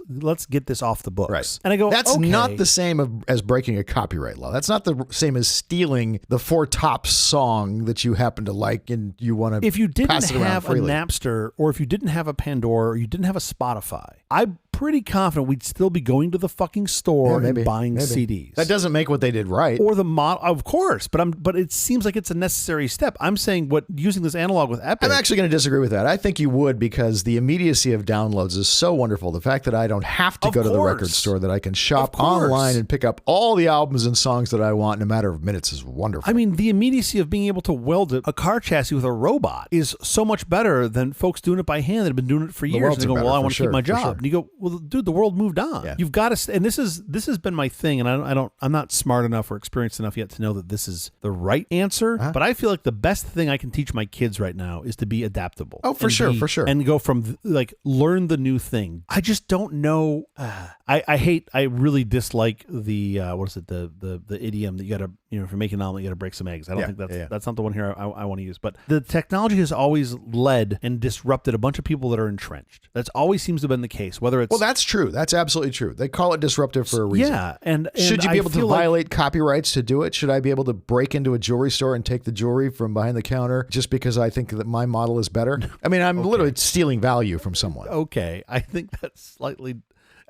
Let's get this off the books. Right. And I go, that's okay. not the same as breaking a copyright law. That's not the same as stealing the Four Tops song that you happen to like and you want to. If you didn't pass it around have a freely. Napster, or if you didn't have a Pandora, or you didn't have a Spotify, I'm pretty confident we'd still be going to the fucking store and buying CDs. That doesn't make what they did right. Or the model, of course, but it seems like it's a necessary step. I'm saying using this analog with Epic. I'm actually going to disagree with that. I think you would, because the immediacy of downloads is so wonderful. The fact that I don't have to go to the record store, that I can shop online and pick up all the albums and songs that I want in a matter of minutes is wonderful. I mean, the immediacy of being able to weld a car chassis with a robot is so much better than folks doing it by hand that have been doing it for years. And they go, well, I want to keep my job. Sure. And you go, well, dude, the world moved on. Yeah. You've got to, and this has been my thing, and I'm not smart enough or experienced enough yet to know that this is the right answer. But I feel like the best thing I can teach my kids right now is to be adaptable. Oh, for sure. And go from learn the new thing. I just don't know. I really dislike the the idiom that you got to, for making an omelet you got to break some eggs. I don't think that's not the one here I want to use. But the technology has always led and disrupted a bunch of people that are entrenched. That's always seems to have been the case. Whether it's that's true. That's absolutely true. They call it disruptive for a reason. Yeah, and should you be able to violate copyrights to do it? Should I be able to break into a jewelry store and take the jewelry from behind the counter just because I think that my model is better? I mean, I'm literally stealing value from someone. Okay, I think that's slightly.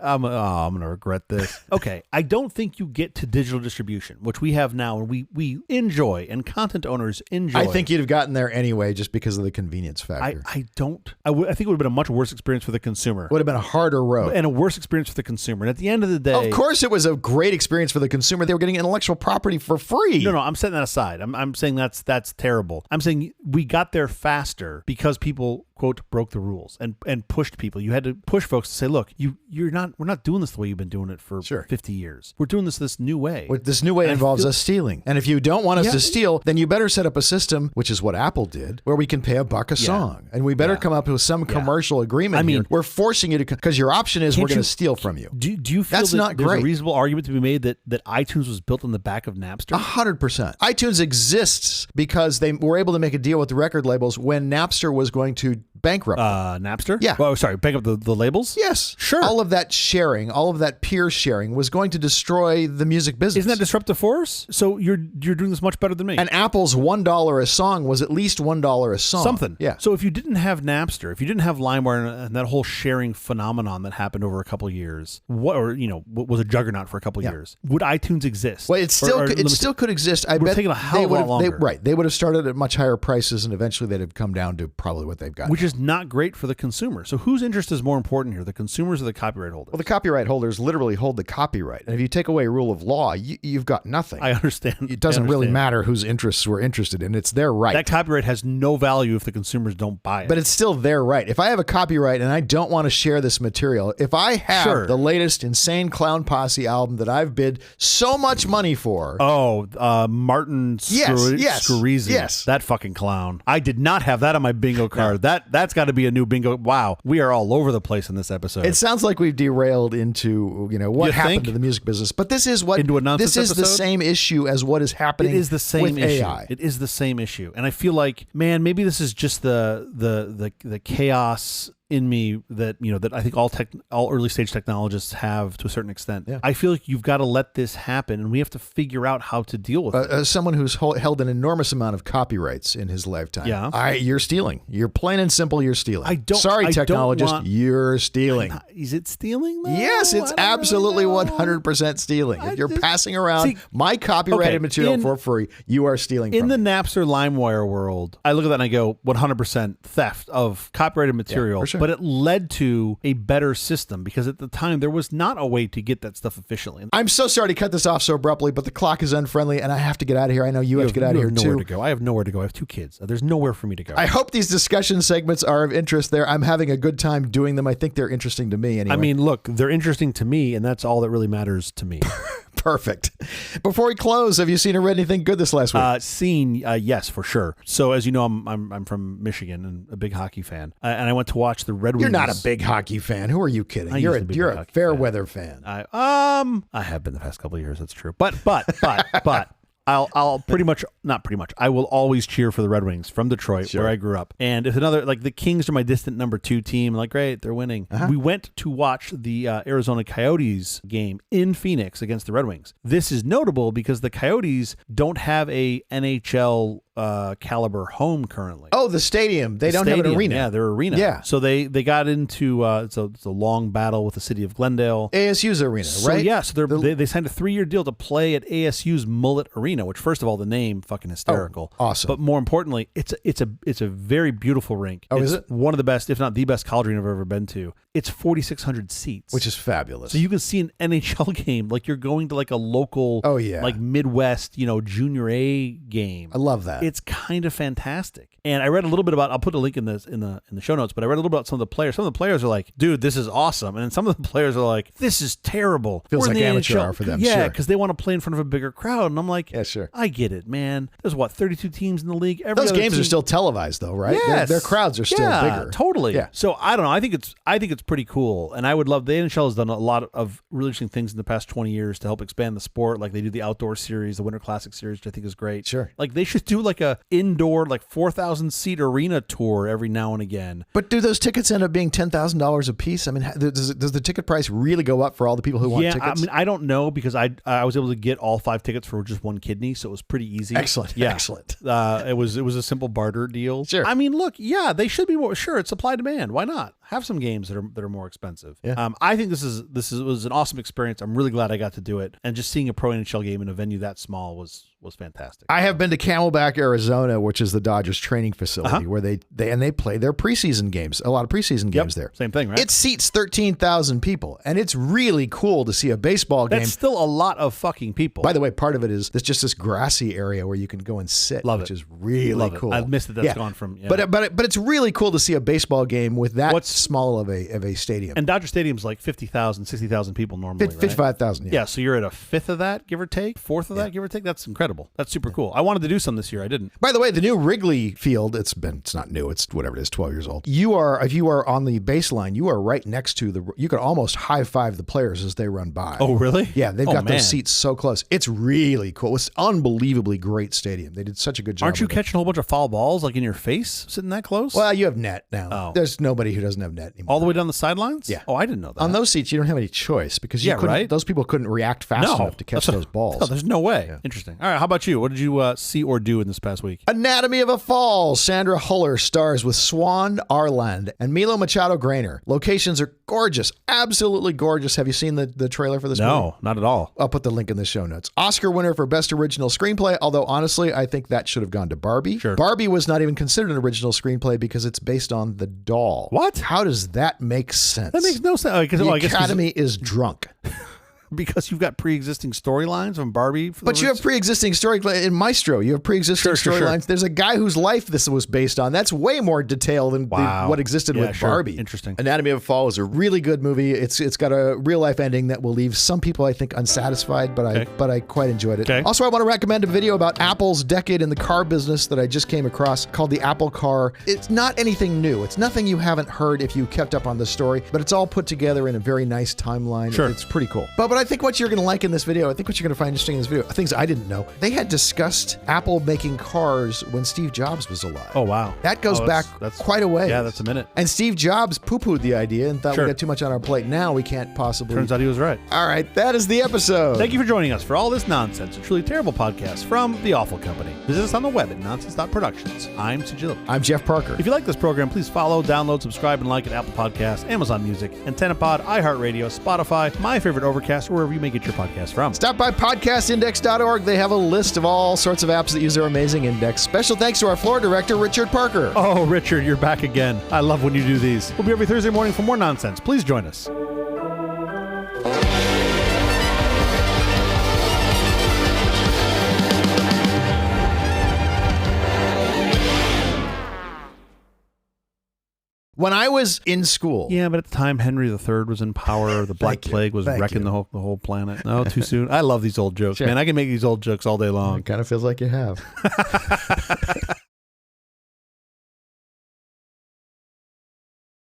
I'm going to regret this. Okay, I don't think you get to digital distribution, which we have now, and we enjoy, and content owners enjoy. I think you'd have gotten there anyway just because of the convenience factor. I think it would have been a much worse experience for the consumer. Would have been a harder road. And a worse experience for the consumer. And at the end of the day... Of course it was a great experience for the consumer. They were getting intellectual property for free. No, I'm setting that aside. I'm saying that's terrible. I'm saying we got there faster because people... quote, broke the rules and pushed people. You had to push folks to say, look, we're not doing this the way you've been doing it for 50 years. We're doing this new way. This new way involves us stealing. And if you don't want us to steal, then you better set up a system, which is what Apple did, where we can pay $1 a song. And we better come up with some commercial agreement here. We're forcing you to, because your option is we're going to steal from you. Do you feel that's not there's great. A reasonable argument to be made that iTunes was built on the back of Napster? 100%. iTunes exists because they were able to make a deal with the record labels when Napster was going to bankrupt. Napster? Yeah. Oh, sorry. Bankrupt the labels? Yes. Sure. All of that sharing, all of that peer sharing was going to destroy the music business. Isn't that disruptive force? So you're doing this much better than me. And Apple's $1 a song was at least $1 a song. Something. Yeah. So if you didn't have Napster, if you didn't have LimeWire and that whole sharing phenomenon that happened over a couple of years, was a juggernaut for a couple of years, would iTunes exist? Well, it still could exist. I bet taking a hell of a lot longer. They would have started at much higher prices, and eventually they'd have come down to probably what they've got. Which is not great for the consumer. So whose interest is more important here, the consumers or the copyright holders? Well, the copyright holders literally hold the copyright. And if you take away rule of law, you've got nothing. I understand. It doesn't really matter whose interests we're interested in. It's their right. That copyright has no value if the consumers don't buy it. But it's still their right. If I have a copyright and I don't want to share this material, if I have the latest Insane Clown Posse album that I've bid so much money for. Oh, Martin Scorsese. Yes. That fucking clown. I did not have that on my bingo card. No. That's got to be a new bingo. Wow. We are all over the place in this episode. It sounds like we've derailed into, what happened to the music business. But this is the same issue as what is happening with AI. It is the same issue. And I feel like, man, maybe this is just the chaos in me that I think all early stage technologists have to a certain extent. Yeah. I feel like you've got to let this happen, and we have to figure out how to deal with it. As someone who's held an enormous amount of copyrights in his lifetime, you're stealing. You're plain and simple. You're stealing. Technologist, you're stealing. Is it stealing though? Yes, it's absolutely 100% stealing. If you're passing around my copyrighted material for free, you are stealing. In the Napster LimeWire world, I look at that and I go 100% theft of copyrighted material. For sure. But it led to a better system because at the time there was not a way to get that stuff efficiently. I'm so sorry to cut this off so abruptly, but the clock is unfriendly and I have to get out of here. I know you have to get out of here too. To go. I have nowhere to go. I have 2 kids. There's nowhere for me to go. I hope these discussion segments are of interest there. I'm having a good time doing them. I think they're interesting to me anyway. I mean, look, they're interesting to me and that's all that really matters to me. Perfect. Before we close, have you seen or read anything good this last week? Yes, for sure. So as you know, I'm from Michigan and a big hockey fan, and I went to watch the Red Wings. You're not a big hockey fan. Who are you kidding? You're a fair weather fan. I have been the past couple of years. That's true. But I'll I will always cheer for the Red Wings from Detroit, where I grew up. And if the Kings are my distant number 2 team, great, they're winning. We went to watch the Arizona Coyotes game in Phoenix against the Red Wings. This is notable because the Coyotes don't have a NHL caliber home currently. Oh, the stadium. They don't have an arena. Yeah, their arena. Yeah. So they got into it's a long battle with the city of Glendale. ASU's arena, right? Yeah. So they signed a 3-year deal to play at ASU's Mullet Arena, which first of all, the name fucking hysterical. Oh, awesome. But more importantly, it's a very beautiful rink. Oh, it's is it? One of the best, if not the best college arena I've ever been to. It's 4,600 seats, which is fabulous. So you can see an NHL game like you're going to a local, Midwest, junior A game. I love that. It's kind of fantastic. And I read a little bit about. I'll put a link in the show notes. But I read a little bit about some of the players. Some of the players are like, "Dude, this is awesome," and then some of the players are like, "This is terrible." Feels like amateur hour for them. Yeah, because they want to play in front of a bigger crowd. And I'm like, yeah, sure. I get it, man. There's 32 teams in the league. Those games are still televised, though, right? Yes. Their crowds are still bigger. Totally. Yeah. So I don't know. I think it's pretty cool, and I would love. The NHL has done a lot of really interesting things in the past 20 years to help expand the sport. Like they do the outdoor series, the Winter Classic series, which I think is great. Sure. They should do a indoor 4,000 seat arena tour every now and again. But do those tickets end up being $10,000 a piece? I mean, does the ticket price really go up for all the people who want tickets? I mean, I don't know because I was able to get all 5 tickets for just one kidney, so it was pretty easy. Excellent. Yeah. Excellent. It was a simple barter deal. Sure. I mean, look, they should be more. Sure, it's supply demand. Why not have some games that are more expensive? Yeah. I think this was an awesome experience. I'm really glad I got to do it, and just seeing a pro NHL game in a venue that small was fantastic. I have been to Camelback, Arizona, which is the Dodgers training facility where they play their preseason games. A lot of preseason games there. Same thing, right? It seats 13,000 people, and it's really cool to see a baseball game. That's still a lot of fucking people. By the way, part of it is there's just this grassy area where you can go and sit, which is really cool. I've missed it. That's gone from. Yeah. But it's really cool to see a baseball game with that small of a stadium. And Dodger Stadium's 50,000, 60,000 people normally. 55,000. Yeah. So you're at a fifth of that, give or take, fourth of that, give or take. That's incredible. incredible. That's super cool. I wanted to do some this year. I didn't. By the way, the new Wrigley Field, it's not new, it's whatever it is, 12 years old. If you are on the baseline, you are right next to you could almost high five the players as they run by. Oh, really? Yeah, they've got those seats so close. It's really cool. It's unbelievably great stadium. They did such a good job. Aren't you catching a whole bunch of foul balls like in your face sitting that close? Well, you have net now. Oh. There's nobody who doesn't have net anymore. All the way down the sidelines? Yeah. Oh, I didn't know that. On those seats, you don't have any choice because those people couldn't react fast enough to catch those balls. No, there's no way. Yeah. Interesting. All right, how about you? What did you see or do in this past week? Anatomy of a Fall. Sandra Huller stars with Swan Arland and Milo Machado Grainer. Locations are gorgeous. Absolutely gorgeous. Have you seen the trailer for this movie? No, not at all. I'll put the link in the show notes. Oscar winner for Best Original Screenplay, although honestly, I think that should have gone to Barbie. Sure. Barbie was not even considered an original screenplay because it's based on the doll. What? How does that make sense? That makes no sense. The Academy is drunk. Because you've got pre-existing storylines from Barbie. But you have pre-existing story in Maestro. You have pre-existing storylines. Sure. There's a guy whose life this was based on. That's way more detail than what existed with Barbie. Interesting. Anatomy of a Fall is a really good movie. It's got a real life ending that will leave some people, I think, unsatisfied, but I quite enjoyed it. Okay. Also, I want to recommend a video about Apple's decade in the car business that I just came across called The Apple Car. It's not anything new. It's nothing you haven't heard if you kept up on the story, but it's all put together in a very nice timeline. Sure. It's pretty cool. But I think what you're going to like in this video, I think what you're going to find interesting in this video, things I didn't know, they had discussed Apple making cars when Steve Jobs was alive. Oh, wow. That goes back quite a way. Yeah, that's a minute. And Steve Jobs poo-pooed the idea and thought we got too much on our plate. Now we can't possibly. Turns out he was right. All right, that is the episode. Thank you for joining us for All This Nonsense, a truly terrible podcast from The Awful Company. Visit us on the web at nonsense.productions. I'm Sigil. I'm Jeff Parker. If you like this program, please follow, download, subscribe, and like at Apple Podcasts, Amazon Music, AntennaPod, iHeartRadio, Spotify, my favorite Overcast, or wherever you may get your podcast from. Stop by podcastindex.org. They have a list of all sorts of apps that use their amazing index. Special thanks to our floor director, Richard Parker. Oh, Richard, you're back again. I love when you do these. We'll be every Thursday morning for more nonsense. Please join us. When I was in school. Yeah, but at the time Henry III was in power. The Black Plague was wrecking the whole planet. No, too soon. I love these old jokes, man. I can make these old jokes all day long. It kind of feels like you have.